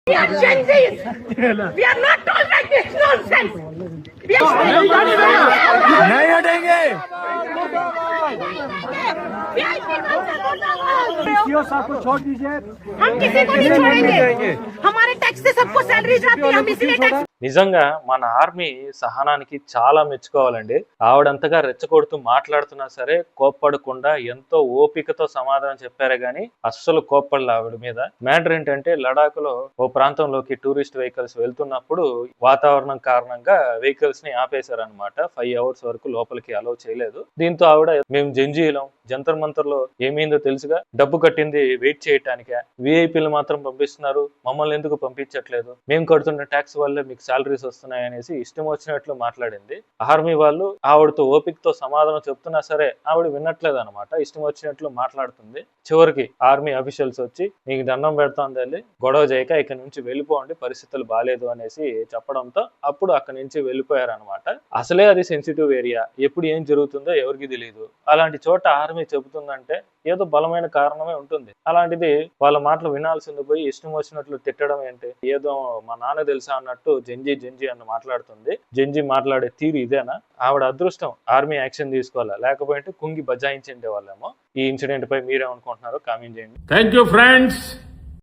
We are Gen Zs. We are not tolerating this nonsense. We are नहीं हटेंगे। CO साहब को छोड़ दीजिए। हम किसी को नहीं छोड़ेंगे। हमारे टैक्स से सबको सैलरी जाती है, हम इसलिए टैक्स నిజంగా మన ఆర్మీ సహనానికి చాలా మెచ్చుకోవాలండి. ఆవిడంతగా రెచ్చగొడుతూ మాట్లాడుతున్నా సరే కోప్పడకుండా ఎంతో ఓపికతో సమాధానం చెప్పారే గాని అస్సలు కోప్పడలే ఆవిడ మీద. మ్యాటర్ ఏంటంటే లడాక్ లో ఓ ప్రాంతంలోకి టూరిస్ట్ వెహికల్స్ వెళ్తున్నప్పుడు వాతావరణం కారణంగా వెహికల్స్ ని ఆపేశారనమాట. 5 hours వరకు లోపలికి అలౌ చేయలేదు. దీంతో ఆవిడ మేము జంజీలం జంతర్ మంతర్ లో ఏమైందో తెలుసుగా, డబ్బు కట్టింది వెయిట్ చేయటానికే, విఐపీలు మాత్రం పంపిస్తున్నారు, మమ్మల్ని ఎందుకు పంపించట్లేదు, మేము కడుతున్న ట్యాక్స్ వల్లే మీకు సాలరీస్ వస్తున్నాయి అనేసి ఇష్టం వచ్చినట్లు మాట్లాడింది. ఆర్మీ వాళ్ళు ఆవిడతో ఓపికతో సమాధానం చెప్తున్నా సరే ఆవిడ వినట్లేదు అనమాట. ఇష్టం వచ్చినట్లు మాట్లాడుతుంది. చివరికి ఆర్మీ అఫీషియల్స్ వచ్చి నీకు దండం పెడతాంది వెళ్ళి గొడవ చేయక ఇక్కడ నుంచి వెళ్ళిపోండి, పరిస్థితులు బాగాలేదు అనేసి చెప్పడంతో అప్పుడు అక్కడి నుంచి వెళ్ళిపోయారనమాట. అసలే అది సెన్సిటివ్ ఏరియా, ఎప్పుడు ఏం జరుగుతుందో ఎవరికి తెలియదు. అలాంటి చోట ఆర్మీ చెబుతుందంటే ఏదో బలమైన కారణమే ఉంటుంది. అలాంటిది వాళ్ళ మాటలు వినాల్సింది పోయి ఇష్టం వచ్చినట్లు తిట్టడం ఏంటి? ఏదో మా నాన్న తెలుసా అన్నట్టు జంజీ అన్న మాట్లాడుతుంది. జంజీ మాట్లాడే తీరు ఇదేనా? ఆవిడ అదృష్టం ఆర్మీ యాక్షన్ తీసుకోవాలా, లేకపోతే కుంగి బజాయించే వాళ్ళేమో. ఈ ఇన్సిడెంట్ పై మీరేమనుకుంటున్నారో కామెంట్ చేయండి. Thank you friends.